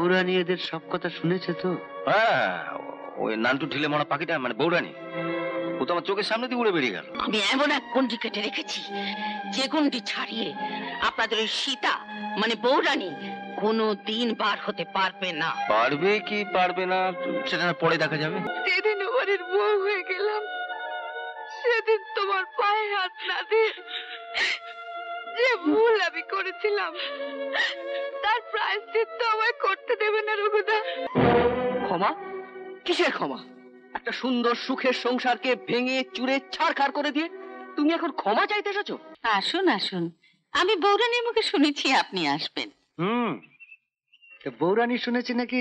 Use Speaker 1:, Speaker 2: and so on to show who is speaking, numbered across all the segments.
Speaker 1: বৌরানী এদের সব কথা শুনেছে তো?
Speaker 2: হ্যাঁ, ওই নান্টু ঢিলে মরা পাখিটা মানে বৌরানী, ও তো আমার চোখের সামনে দিয়ে উড়ে বেরিয়ে গেল।
Speaker 3: আমি এমন এক গন্ডি কেটে রেখেছি যে গন্ডি ছাড়িয়ে আপনাদের ওই সীতা মানে বৌরানী কোনো দিন বার হতে পারবে না।
Speaker 2: পারবে কি পারবে না সেটা পরে দেখা যাবে।
Speaker 3: যেদিন ওবারের বউ হয়ে গেলাম সেদিন তোমার পায়ে হাত না দিয়ে যে ভুল আমি করেছিলাম তার প্রায়শ্চিত্ত আমায় করতে দেবে না রঘুদা।
Speaker 4: ক্ষমা? কিসের ক্ষমা? একটা সুন্দর সুখের সংসারকে ভেঙে চুরে ছাড়খাড় করে দিয়ে তুমি এখন ক্ষমা চাইতে এসেছো?
Speaker 3: আসুন আসুন, আমি বৌরানীর মুখে শুনেছি আপনি আসবেন।
Speaker 1: বৌরানী শুনেছি নাকি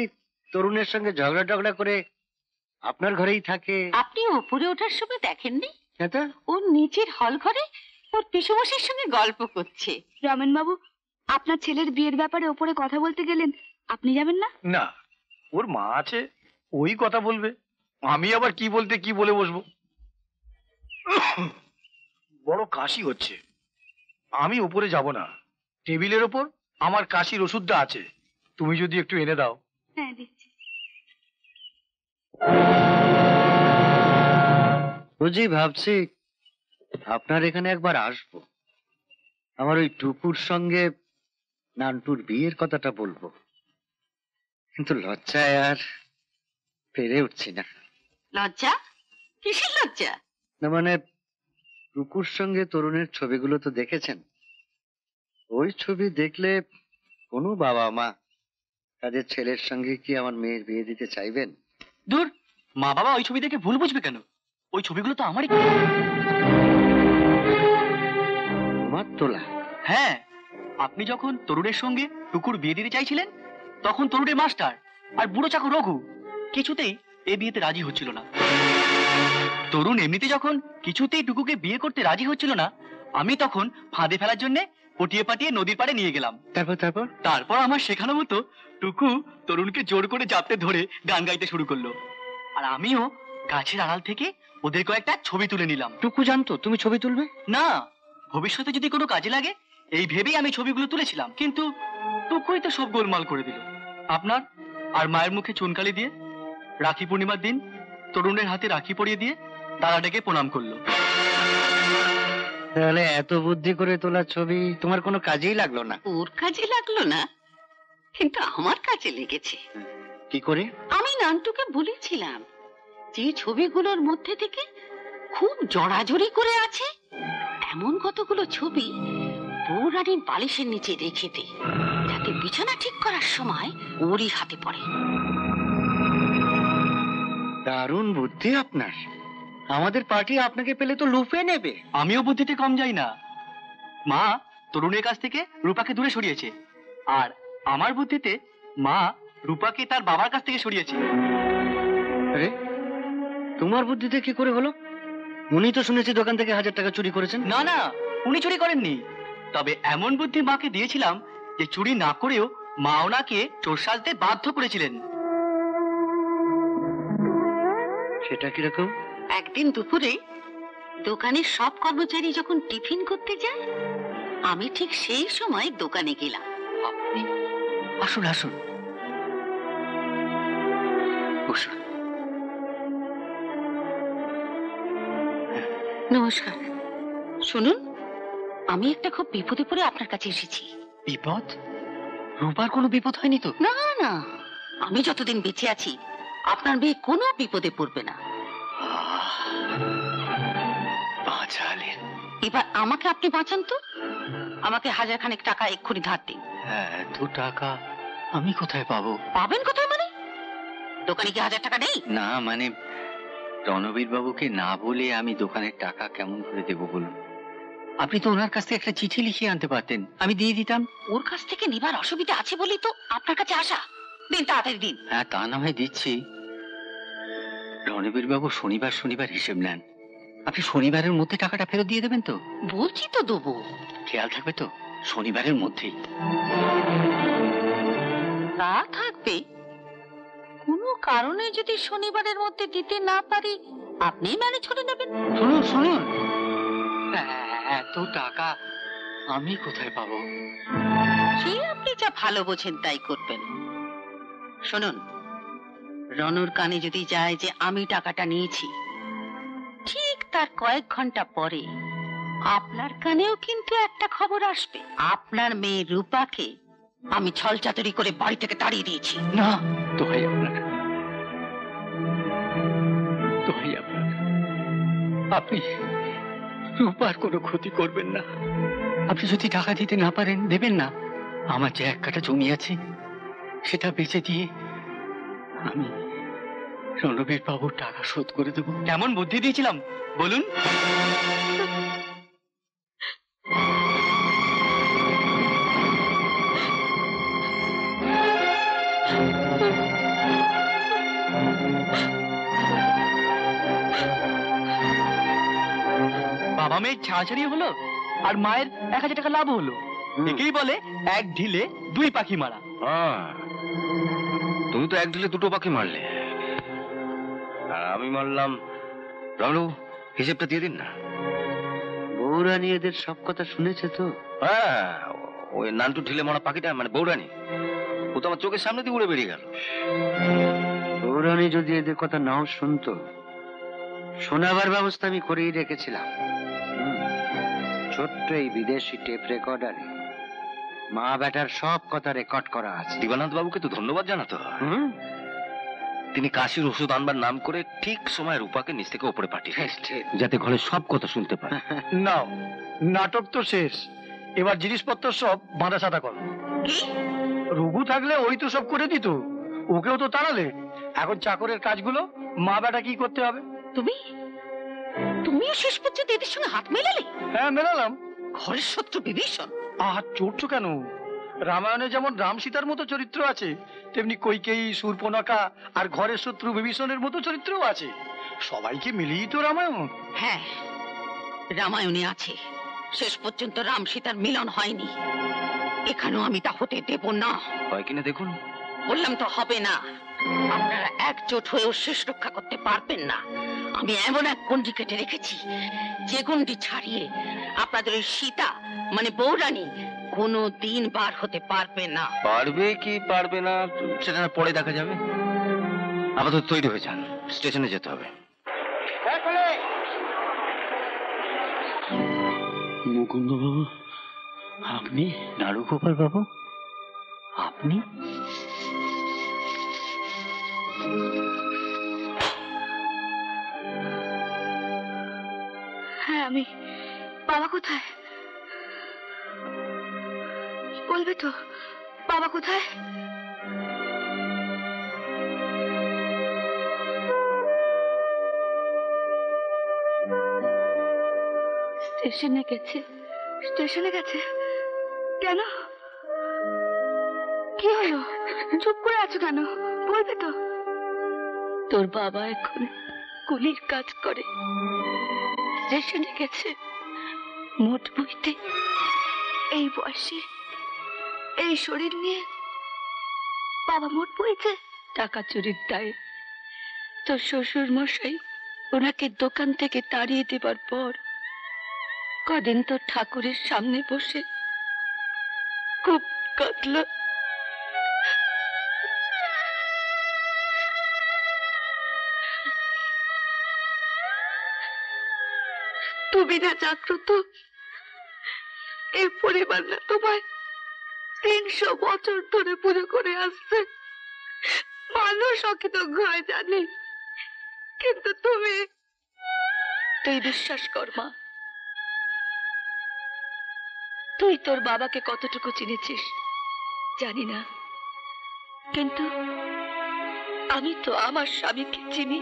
Speaker 1: তরুণের সঙ্গে ঝগড়া টগড়া করে আপনার ঘরেই থাকে।
Speaker 3: আপনি উপরে ওঠার সময় দেখেননি?
Speaker 1: হ্যাঁ তো।
Speaker 3: ওর নিচের হল ঘরে ওর পিসুমশাইয়ের সঙ্গে গল্প করছে।
Speaker 5: রমেন বাবু, আপনার ছেলের বিয়ের ব্যাপারে ওপরে কথা বলতে গেলেন, আপনি যাবেন না?
Speaker 6: না, ওর মা আছে, ওই কথা বলবে, আমি আবার কি বলতে কি বলে বসবো। বড় কাশি হচ্ছে, আমি উপরে যাব না। টেবিলের ওপর আমার কাশির ওষুধটা আছে, তুমি যদি একটু এনে দাও।
Speaker 5: হ্যাঁ দিচ্ছি।
Speaker 1: বুঝি ভাবছি আপনার এখানে একবার আসবো, আমার ওই টুকুর সঙ্গে নান্টুর বিয়ের কথাটা বলবো, কিন্তু লজ্জায় আর পেরে উঠছি না।
Speaker 3: লজ্জা? কিসের লজ্জা?
Speaker 1: না মানে টুকুর সঙ্গে তরুণের ছবিগুলো তো দেখেছেন, ওই ছবি দেখলে কোনো বাবা মা তাদের ছেলের সঙ্গে কি আমার মেয়ের বিয়ে দিতে চাইবেন?
Speaker 4: দূর, মা বাবা ওই ছবি দেখে ভুল বুঝবে কেন? ওই ছবিগুলো তো আমারই।
Speaker 1: তোমার তোলা?
Speaker 4: হ্যাঁ, আপনি যখন তরুণের সঙ্গে টুকুর বিয়ে দিতে চাইছিলেন তখন তরুণের মাস্টার আর বুড়ো চাকর রঘু কিছুতেই এই বিয়েতে রাজি হচ্ছিল না। তরুণ এমনিতে যখন কিছুতেই টুকুকে বিয়ে করতে রাজি হচ্ছিল না, আমি তখন ফাঁদে ফেলার জন্য পটিয়ে পাটিয়ে নদীর পাড়ে নিয়ে গেলাম। তারপর আমার শেখানো মতো টুকু তরুণকে জোর করে জাপটে ধরে গান গাইতে শুরু করলো, আর আমিও গাছের আড়াল থেকে ওদের কয়েকটা ছবি তুলে নিলাম।
Speaker 1: টুকু জানতো তুমি ছবি তুলবে?
Speaker 4: না, ভবিষ্যতে যদি কোনো কাজে লাগে এই ভেবেই আমি ছবিগুলো তুলেছিলাম, কিন্তু টুকুই তো সব গোলমাল করে দিল। আপনার আর মায়ের মুখে চুনকালি দিয়ে রাখি পূর্ণিমার দিন তরুণের হাতে রাখি পরিয়ে দিয়ে দাদা ডেকে প্রণাম করলো।
Speaker 1: তাহলে এত বুদ্ধি করে তোলা ছবি তোমার কোনো কাজেই লাগলো না?
Speaker 3: ওর কাজে লাগলো না, কিন্তু আমার কাজে লেগেছে।
Speaker 1: কি করে?
Speaker 3: আমি নান্টুকে বলেছিলাম যে ছবিগুলোর মধ্যে থেকে খুব জড়াজড়ি করে আছে এমন কতগুলো ছবি বৌরানীর বালিশের নিচে রেখে দে, যাতে বিছানা ঠিক করার সময় ওরই হাতে পড়ে।
Speaker 1: দারুণ বুদ্ধি আপনার, আমাদের পার্টি আপনাকে পেলে তো লুফে নেবে।
Speaker 4: আমিও বুদ্ধিতে কম যাই না। মা তরুণের কাছ থেকে রূপাকে দূরে সরিয়েছে, আর আমার বুদ্ধিতে মা রূপাকে তার বাবার কাছ থেকে সরিয়েছে।
Speaker 1: আরে তোমার বুদ্ধিতে কি করে হলো? উনি তো শুনেছি দোকান থেকে 1000 টাকা চুরি করেছেন।
Speaker 4: না না, উনি চুরি করেননি, তবে এমন বুদ্ধি মাকে দিয়েছিলাম যে চুরি না করেও মা ওনাকে চোর সাজতে বাধ্য করেছিলেন।
Speaker 1: সেটা কিরকম?
Speaker 3: একদিন দুপুরে দোকানের সব কর্মচারী যখন টিফিন করতে যায়, আমি ঠিক সেই সময় দোকানে গেলাম।
Speaker 4: আপনি আসুন আসুন বসুন।
Speaker 3: নমস্কার। শুনুন, আমি একটা খুব বিপদে পড়ে আপনার কাছে এসেছি।
Speaker 4: বিপদ? রূপার কোনো বিপদ হয়নি তো?
Speaker 3: না না, আমি যতদিন বেঁচে আছি আপনার মেয়ে কোনো বিপদে পড়বে না।
Speaker 4: বাঁচালেন।
Speaker 3: এবার আমাকে আপনি বাঁচান তো। আমাকে 1000 খানেক টাকা এক্ষুনি ধার দিন।
Speaker 4: এত টাকা আমি কোথায় পাবো?
Speaker 3: পাবেন কোথায় মানে? দোকানে কি 1000 টাকা নেই?
Speaker 1: না মানে রণবীর বাবুকে না বলে আমি দোকানের টাকা কেমন করে দেবো বলুন? আপনি তো ওনার কাছ থেকে একটা চিঠি লিখিয়ে আনতে পারতেন, আমি দিয়ে দিতাম।
Speaker 3: ওর কাছ থেকে নেবার অসুবিধা আছে বলেই তো আপনার কাছে আসা। দিন, তাড়াতাড়ি দিন।
Speaker 1: হ্যাঁ তা না হয় দিচ্ছি। রণবীর বাবু শনিবার শনিবার হিসেব নেন, আপনি শনিবারের মধ্যে টাকাটা ফেরত দিয়ে দেবেন তো?
Speaker 3: বলছি তো দেবো।
Speaker 1: খেয়াল থাকবে তো শনিবারের মধ্যেই?
Speaker 3: তা থাকবে। কোনো কারণে যদি শনিবারের মধ্যে দিতে না পারি আপনি ম্যানেজ করে নেবেন।
Speaker 1: শুনুন শুনুন, এত টাকা আমি কোথায় পাবো?
Speaker 3: সে আপনি যা ভালো বোঝেন তাই করবেন। শুনুন, রনুর কানে যদি যায় যে আমি টাকাটা নিয়েছি, ঠিক তার কয়েক ঘন্টা পরে আপনার কানেও কিন্তু একটা খবর আসবে। আপনার মেয়ে রূপাকে আমি ছলচাতুরি করে বাড়ি থেকে তাড়িয়ে দিয়েছি।
Speaker 4: না, দোহাই আপনার, দোহাই আপনার, আপনি রূপার কোনো ক্ষতি করবেন না। আপনি যদি টাকা দিতে না পারেন, দেবেন না। আমার যে এক কাঠা জমি আছে সেটা বেচে দিয়ে আমি রণবীর বাবুর টাকা শোধ করে দেবো। কেমন বুদ্ধি দিয়েছিলাম বলুন? বাবা মেয়ের ছাড়াছাড়ি হলো আর মায়ের 1000 টাকা লাভ হলো। একেই বলে এক ঢিলে দুই পাখি মারা।
Speaker 2: তুমি তো এক ঢিলে দুটো পাখি মারলে, আর আমি মারলাম। রামু, হিসেবটা দিয়ে দিন না।
Speaker 1: বৌরানী এদের সব কথা শুনেছে তো?
Speaker 2: হ্যাঁ, ওই নান্টু ঢিলে মারা পাখিটা মানে বৌরানী, ও তো আমার চোখের সামনে দিয়ে উড়ে বেরিয়ে গেল।
Speaker 1: বৌরানী যদি এদের কথা নাও শুনতো, শোনাবার ব্যবস্থা আমি করেই রেখেছিলাম। ছোট্ট এই বিদেশি টেপ রেকর্ডারে মা বেটার সব কথা রেকর্ড করা আছে।
Speaker 2: দিবানন্দ বাবুকে তো ধন্যবাদ জানাতে হয়। তিনি কাশির ওষুধ আনবার নাম করে ঠিক সময় রূপাকে নিচ থেকে ওপরে পাঠিয়ে যাতে ঘরে সব কথা শুনতে পায়।
Speaker 6: নাও, নাটক তো শেষ, এবার জিনিসপত্র সব বাঁধা সাদা করো।
Speaker 3: কি?
Speaker 6: রঘু থাকলে ওই তো সব করে দিত, ওকেও তো তাড়ালে। এখন চাকরের কাজগুলো মা বেটা কি করতে হবে?
Speaker 3: তুমিও শেষ পর্যন্ত এদের সঙ্গে হাত মেলালে?
Speaker 6: হ্যাঁ, মেলালাম।
Speaker 3: ঘরের শত্রু বিভীষণ।
Speaker 6: চড়ছো কেন? রামায়ণে যেমন রাম সীতার মতো চরিত্র আছে, তেমনি কৈকেয়ী, শূর্পণখা আর ঘরের শত্রু বিভীষণের মতো চরিত্রও আছে। সবাইকে মিলিয়েই তো রামায়ণ।
Speaker 3: হ্যাঁ, রামায়ণে আছে। শেষ পর্যন্ত রাম সীতার মিলন হয়নি। এখানেও আমি তা হতে দেব না।
Speaker 2: হয় কিনা দেখুন।
Speaker 3: বললাম তো হবে না। আপনারা একজোট হয়েও শেষ রক্ষা করতে পারবেন না। আমি এমন এক গন্ডি কেটে রেখেছি, যে গন্ডি ছাড়িয়ে আপনাদের ওই সীতা মানে বৌরানী কোনো দিন বার হতে পারবে না।
Speaker 2: পারবে কি পারবে না সেটা না পরে দেখা যাবে। আপাতত তৈরি হয়ে যান, স্টেশনে যেতে হবে।
Speaker 4: মুকুন্দ বাবু, আপনি? নারুগোপাল বাবু, আপনি?
Speaker 5: হ্যাঁ আমি। বাবা কোথায়? বলবে তো বাবা কোথায়? স্টেশনে গেছে। স্টেশনে গেছে কেন? কি হলো? চুপ করে আছো কেন? বলবে তো। তোর বাবা এখন কুলির কাজ করে, স্টেশনে গেছে মোট বইতে। এই বয়সে এই শরীর নিয়ে বাবা মোট বইছে টাকা চুরির দায়ে। তোর শ্বশুর মশাই ওনাকে দোকান থেকে তাড়িয়ে দেবার পর কদিন তো ঠাকুরের সামনে বসে খুব কাঁদল। তুমি না জাগ্রত, এই পরিবার না তোমায় 300 বছর ধরে পুজো করে আসছে। মানুষ অকৃতজ্ঞ হয় জানি, কিন্তু তুই বিশ্বাস কর মা, তুই তোর বাবাকে কতটুকু চিনেছিস জানি না, কিন্তু আমি তো আমার স্বামীকে চিনি।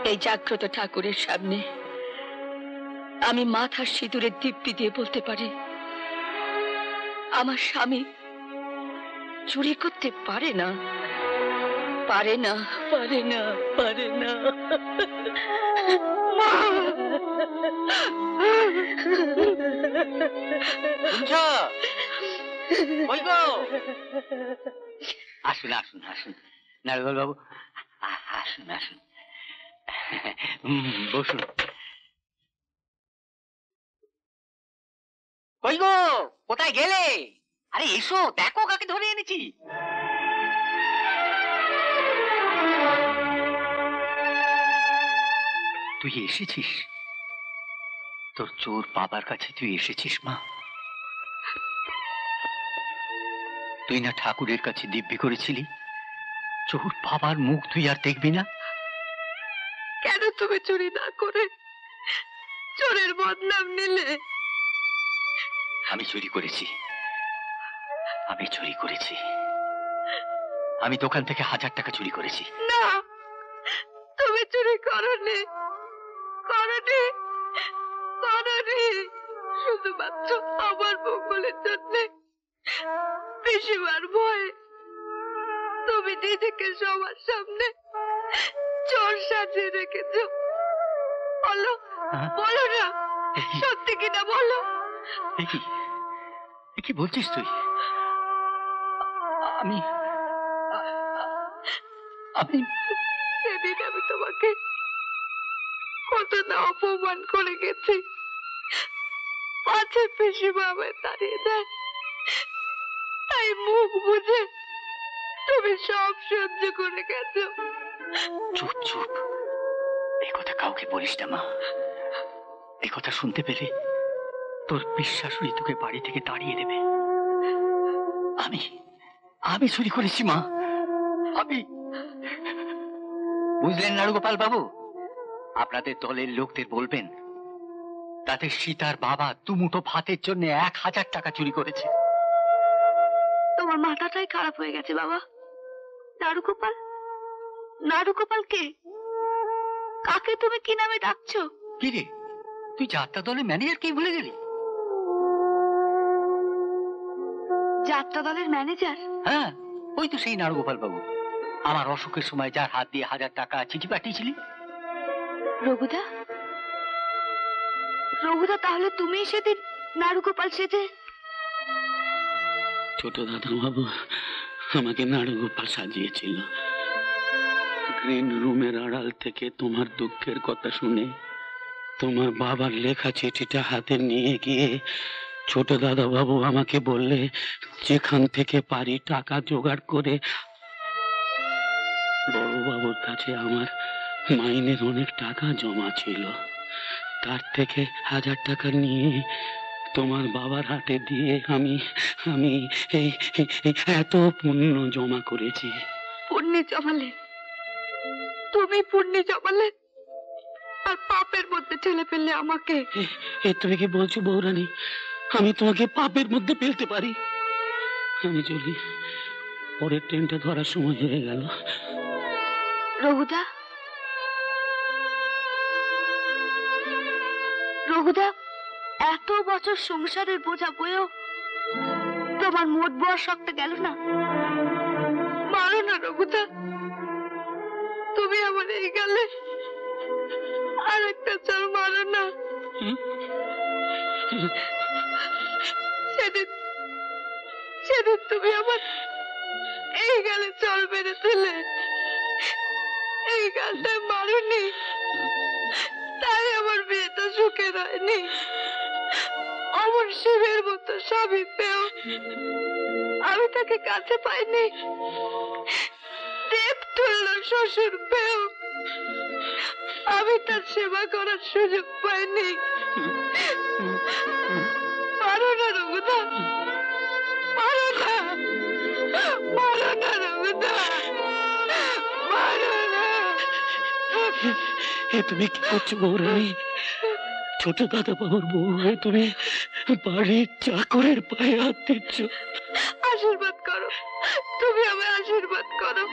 Speaker 5: এই জাগ্রত ঠাকুরের সামনে আমি মাথার সিঁদুরের দীপ্তি দিয়ে বলতে পারি, আমার স্বামী চুরি করতে পারে না, পারে না, পারে না, পারে না।
Speaker 4: আসুন আসুন আসুন নারুগোপাল বাবু, আসুন আসুন, বসুন। কই গো, কোথায় গেলে? আরে এসো, দেখো কাকে ধরে এনেছি। তুই এসেছিস, তোর চোর বাবার কাছে তুই এসেছিস মা? তুই না ঠাকুরের কাছে দিব্যি করেছিলি চোর বাবার মুখ তুই আর দেখবি না?
Speaker 5: কেন তুমি চুরি না করে চোরের বদনাম নিলে?
Speaker 4: আমি চুরি করেছি, আমি চুরি করেছি, আমি দোকান থেকে 1000 টাকা চুরি করেছি।
Speaker 5: না, তুমি চুরি করনি, করনি, করনি। শুধুমাত্র আমার মঙ্গলের জন্য, পিসিমার ভয়ে তুমি নিজেকে সবার সামনে চোর সাজিয়ে রেখেছো। বলো, বলো না, সত্যি কিনা বলো।
Speaker 4: কি বলছিস তুই? আমি আমি
Speaker 5: সেদিন আমি তোমাকে কত না অপমান করে গেছি, পাছে পিসিমা আমায় তাড়িয়ে দেয়, তাই মুখ বুঝে তুমি সব সহ্য করে গেছো।
Speaker 4: চুপ চুপ, এই কথা কাউকে বলিস না মা। এই কথা শুনতে পেলে তোর বিশ্বাসই তোকে বাড়ি থেকে তাড়িয়ে দেবে। আমি আমি চুরি করেছি মা, আমি। বুঝলেন নাড়ুগোপাল বাবু, আপনাদের দলের লোকদের বলবেন তাতে সীতার বাবা দুমুঠো ভাতের জন্য 1000 টাকা চুরি করেছে।
Speaker 5: তোমার মাথাটাই খারাপ হয়ে গেছে বাবা। নাড়ুগোপাল, নাড়ুগোপাল কে? কাকে তুমি কি নামে ডাকছো?
Speaker 4: কি রে, তুই যাত্রা দলের ম্যানেজার কে ভুলে গেলি?
Speaker 5: যাত্রা দলের ম্যানেজার?
Speaker 4: হ্যাঁ, ওই তো সেই নাড়ুগোপাল বাবু, আমার অসুখের সময় যার হাত দিয়ে 1000 টাকা চিঠি পাঠিয়েছিলি।
Speaker 5: রঘুদা, রঘুদা, তাহলে তুমি সেদিন নাড়ুগোপাল সেজে?
Speaker 7: ছোট দাদা বাবু আমাকে নাড়ুগোপাল সাজিয়েছিল। গ্রিন রুমের আড়াল থেকে তোমার দুঃখের কথা শুনে তোমার বাবার লেখা চিঠিটা হাতে নিয়ে গিয়ে ছোট দাদা বাবু আমাকে বললে যেখান থেকে পারি টাকা জোগাড় করে। বড় বাবুর কাছে আমার মাইনের অনেক টাকা জমা ছিল, তার থেকে 1000 টাকা নিয়ে তোমার বাবার হাতে দিয়ে আমি আমি এই এত পুণ্য জমা করেছি।
Speaker 5: পুণ্য জমালে? তুমি পুণ্য জমালে আর পাপের মধ্যে ঠেলে ফেললে আমাকে?
Speaker 7: এ তুমি কি বলছো বৌরানী? আমি তোমাকে পাপের মধ্যে ফেলতে পারি? আমি চলি, পরের ট্রেনটা ধরার সময় হয়ে গেল।
Speaker 5: রঘুদা, রঘুদা, এত বছর সংসারের বোঝা বয়েও তোমার মোট বড় শক্ত গেল না? মারো না রঘুদা, তুমি আমার এই গেলে আর একটা চর মারো না। সেদিন সেদিন তুমি আমার এই গালে চল মেরে দিলে, এই গালটায় মারুনি, তাই আমার বিয়েটা সুখে হয়নি। অমর শিবের মতো স্বামী পেও আমি তাকে কাছে পাইনি, দেব তুল্য শ্বশুর পেও আমি তার সেবা করার সুযোগ পাইনি। মারো না রঘুদা, মারো না, মারো না রঘুদা, মারো না।
Speaker 7: এ তুমি কি করছো বৌরানী? ছোট দাদা বাবুর বউ হয়ে তুমি বাড়ির চাকরের পায়ে হাত দিচ্ছ।
Speaker 5: আশীর্বাদ করো, তুমি আমায় আশীর্বাদ করো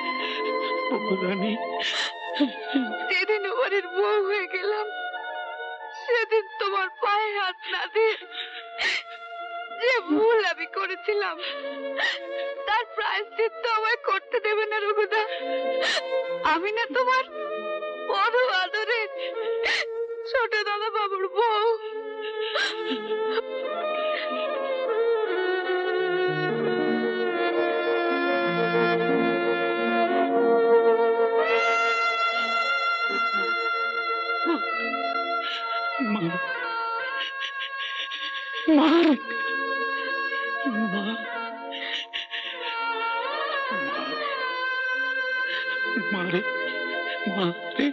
Speaker 7: বৌরানী।
Speaker 5: যেদিন বাড়ির বউ হয়ে গেলাম সেদিন তোমার পায়ে হাত না দিয়ে যে ভুল আমি করেছিলাম তার প্রায়শ্চিত্ত আমায় করতে দেবে না রঘুদা? আমি না তোমার বড় আদরের ছোট দাদা বাবুর বউ।
Speaker 7: মার মারে মারে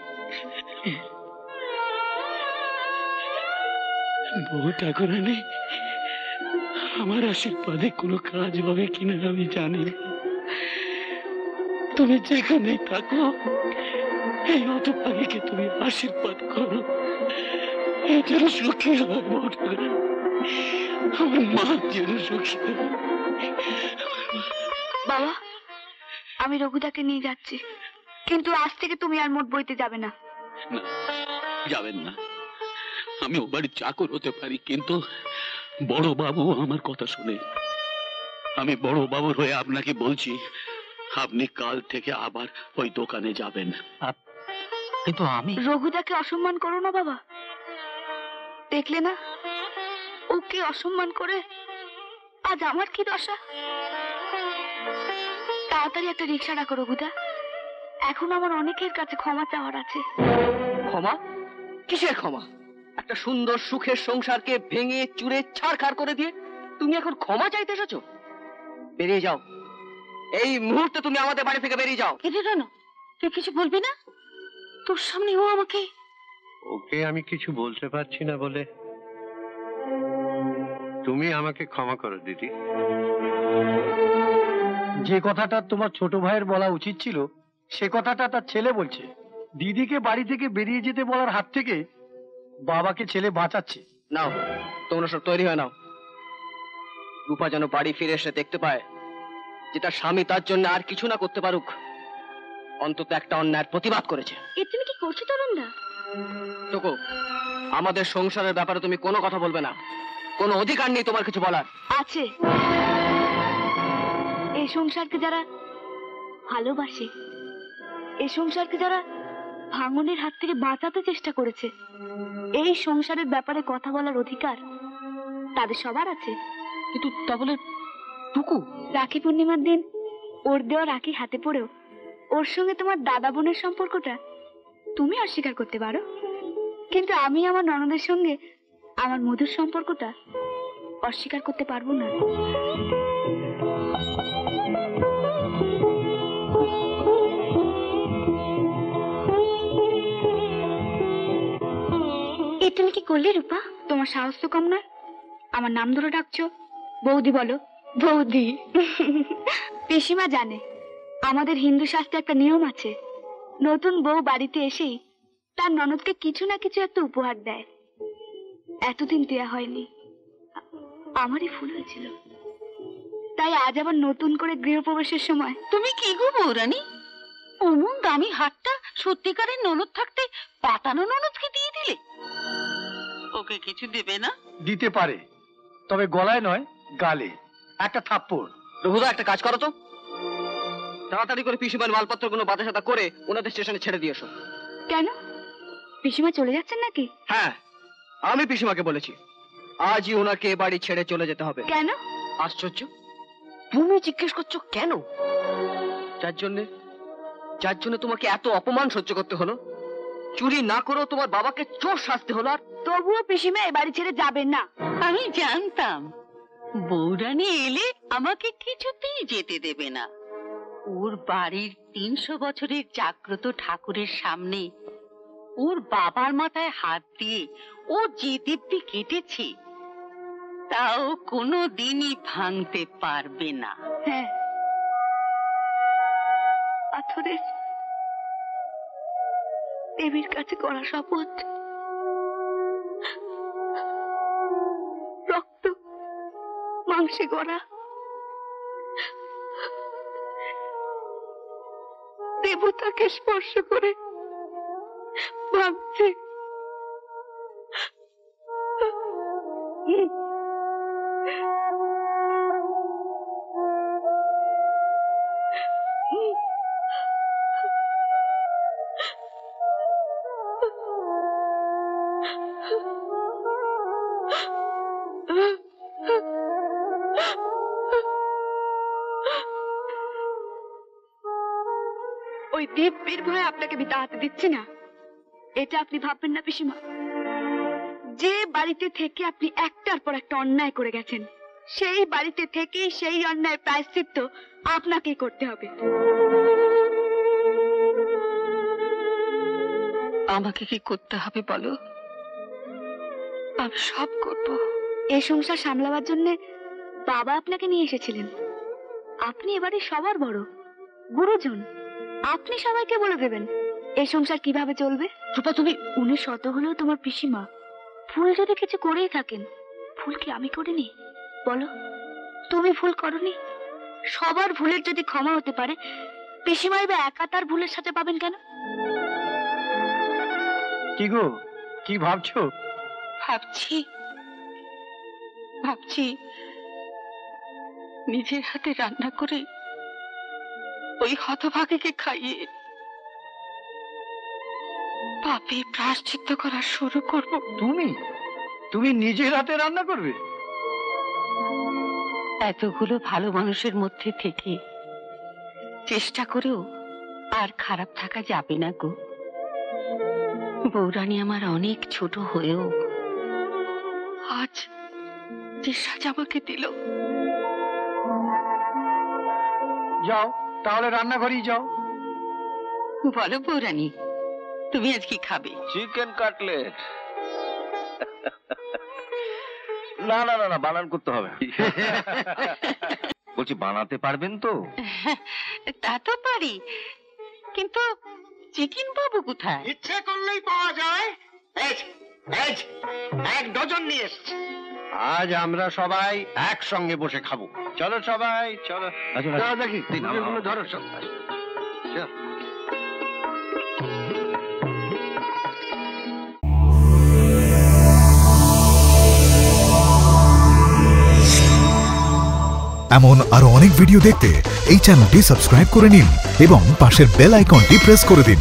Speaker 7: বহু ঠাকুরানী, আমার আশীর্বাদে কোনো কাজ হবে কিনা আমি জানি না। তুমি যেখানেই থাকো, এই হতভাগীকে তুমি আশীর্বাদ করো, এই যেন সুখী হয় বহু ঠাকুরানী, আমার মা যেন সুখী হয়।
Speaker 5: বাবা, আমি রঘুদাকে নিয়ে যাচ্ছি, কিন্তু আজ থেকে তুমি আর মোট বইতে যাবে না।
Speaker 7: না, যাবেন না। আমি ও বাড়ির চাকর হতে পারি, কিন্তু বড় বাবু আমার কথা শুনে। আমি বড় বাবুর হয়ে আপনাকে বলছি, আপনি কাল থেকে আবার ওই দোকানে যাবেন।
Speaker 4: কিন্তু আমি
Speaker 5: রঘুদাকে অসম্মান করো না বাবা। দেখলে না ওকে অসম্মান করে আজ আমার কি দশা। তাড়াতাড়ি একটা রিক্সা ডাকো রঘুদা, এখন আমার অনেকের কাছে ক্ষমা চাওয়ার আছে।
Speaker 4: ক্ষমা? কিসের ক্ষমা? একটা সুন্দর সুখের সংসারকে ভেঙে চুরে ছাড়খাড় করে দিয়ে তুমি এখন ক্ষমা চাইতে এসেছো? বেরিয়ে যাও, এই মুহূর্তে তুমি আমাদের বাড়ি থেকে বেরিয়ে যাও।
Speaker 3: কেন কেন, তুই কিছু বলবি না? তোর সামনে ও আমাকে।
Speaker 1: ওকে আমি কিছু বলতে পারছি না বলে তুমি আমাকে ক্ষমা করো দিদি।
Speaker 6: যে কথাটা তোমার ছোট ভাইয়ের বলা উচিত ছিল, সে কথাটা তার ছেলে বলছে। দিদিকে বাড়ি থেকে বেরিয়ে যেতে বলার হাত থেকে বাবাকে ছেলে বাঁচাচ্ছে।
Speaker 4: নাও, তোমরা সব তৈরি হয়ে নাও। রূপা যেন বাড়ি ফিরে এসে দেখতে পায় যে তার স্বামী তার জন্য আর কিছু না করতে পারুক, অন্তত একটা অন্যায়ের প্রতিবাদ করেছে।
Speaker 5: এ তুমি কি করছো তরুণদা?
Speaker 4: টুকু, আমাদের সংসারের ব্যাপারে তুমি কোনো কথা বলবে না। কোনো অধিকার নেই তোমার কিছু বলার।
Speaker 5: আছে। এই সংসারকে যারা ভালোবাসে, এই সংসারকে যারা ভাঙনের হাত থেকে বাঁচাতে চেষ্টা করেছে, এই সংসারের ব্যাপারে কথা বলার অধিকার তাদের সবার আছে।
Speaker 4: কিন্তু তা বলে টুকু,
Speaker 5: রাখি পূর্ণিমার দিন ওর দেওয়া রাখি হাতে পড়েও ওর সঙ্গে তোমার দাদা বোনের সম্পর্কটা তুমি অস্বীকার করতে পারো, কিন্তু আমি আমার ননদের সঙ্গে আমার মধুর সম্পর্কটা অস্বীকার করতে পারবো না। এ তুমি কি করলে রূপা? তোমার সাহস তো কম নয়, আমার নাম ধরে ডাকছো। বৌদি বলো, বৌদি। পিসিমা জানে আমাদের হিন্দু শাস্ত্রে একটা নিয়ম আছে, নতুন বউ বাড়িতে এসেই তার ননদকে কিছু না কিছু একটা উপহার দেয়। এতদিন দেয়া হয়নি, আমারই ভুল হয়েছিল, তাই আজ আবার নতুন করে গৃহপ্রবেশের সময়।
Speaker 3: তুমি কি গো বৌরানী, অমন দামি হাটটা সত্যিকারের ননদ থাকতে পাতানো ননদকে দিয়ে দিলে? ওকে কিছু দেবে না?
Speaker 6: দিতে পারে, তবে গলায় নয়, গালে একটা থাপ্পড়।
Speaker 4: রঘুদা, একটা কাজ করো তো, তাড়াতাড়ি করে পিসিমার মালপত্রগুলো বাধা সাদা করে ওনাদের স্টেশনে ছেড়ে দিয়ে এসো।
Speaker 5: কেন, পিসিমা চলে যাচ্ছেন নাকি?
Speaker 4: হ্যাঁ, আমি পিসিমাকে বলেছি আজই ওনাকে এ বাড়ি ছেড়ে চলে যেতে হবে।
Speaker 5: কেন?
Speaker 4: আশ্চর্য, তুমি জিজ্ঞেস করছো কেন? যার জন্য তোমাকে এত অপমান সহ্য করতে হলো, চুরি না করেও তোমার বাবাকে চোর শাস্তি হলো, আর
Speaker 5: তবুও পিসিমা এ বাড়ি ছেড়ে যাবেন না।
Speaker 3: আমি জানতাম বৌরানী এলে আমাকে কিছুতেই যেতে দেবে না। ওর বাড়ির 300 বছরের জাগ্রত ঠাকুরের সামনে ওর বাবার মাথায় হাত দিয়ে ও যে দিব্যি কেটেছে তাও কোনো দিনই ভাঙতে পারবে না।
Speaker 5: হ্যাঁ, পাথরের দেবীর কাছে করা শপথ, রক্ত মাংসে গড়া, দেবতাকে স্পর্শ করে ভাবছে। ওই দিব্যির ভয়ে আপনাকে বিতা হাতে দিচ্ছি না, এটা আপনি ভাববেন না পিসিমা। যে বাড়িতে থেকে আপনি একটার পর একটা অন্যায় করে গেছেন, সেই বাড়িতে থেকেই সেই অন্যায় প্রায়শ্চিত্ত আপনাকেই করতে হবে।
Speaker 3: আমাকে কি করতে হবে বলো?
Speaker 5: আমি সব করব। এই সংসার সামলাবার জন্য বাবা আপনাকে নিয়ে এসেছিলেন। আপনি এবারে সবার বড় গুরুজন, আপনি সবাইকে বলে দেবেন এই সংসার কিভাবে চলবে। রূপা তুমি, উনি শত হলেও তোমার পিসিমা। ভুল যদি কিছু করেই থাকেন, ভুল কি আমি করিনি বলো? তুমি ভুল করনি? সবার ভুলের যদি ক্ষমা হতে পারে, পিসিমাই বা একা তার ভুলের সাথে পাবেন কেন?
Speaker 6: কি গো, কি ভাবছো?
Speaker 3: ভাবছি নিজের হাতে রান্না করে ওই হতভাগীকে খাইয়ে পাপে প্রায়শ্চিত্ত করা শুরু করব।
Speaker 6: তুমি নিজের হাতে রান্না করবে?
Speaker 3: এতগুলো ভালো মানুষের মধ্যে থেকে চেষ্টা করেও আর খারাপ থাকা যাবে না গো। বৌরানী আমার অনেক ছোট হয়েও আজ যে সাজ আমাকে দিল।
Speaker 6: যাও তাহলে রান্নাঘরেই যাও।
Speaker 3: বলো বৌরানী, তুমি আজ কি খাবে?
Speaker 2: Chicken cutlet. না না না না, বানান করতে হবে। বলছি বানাতে পারবেন তো?
Speaker 3: তা তো পারি, কিন্তু চিকেন পাবো কোথায়?
Speaker 1: ইচ্ছে করলেই পাওয়া যায়। এক ডজন নিয়ে এসছি। আজ আমরা সবাই একসঙ্গে বসে খাবো। চলো সবাই, চলো।
Speaker 2: আচ্ছা
Speaker 1: দেখি ধরো সব।
Speaker 8: এমন আরো অনেক ভিডিও দেখতে এই চ্যানেলটি সাবস্ক্রাইব করে নিন এবং পাশের বেল আইকনটি প্রেস করে দিন।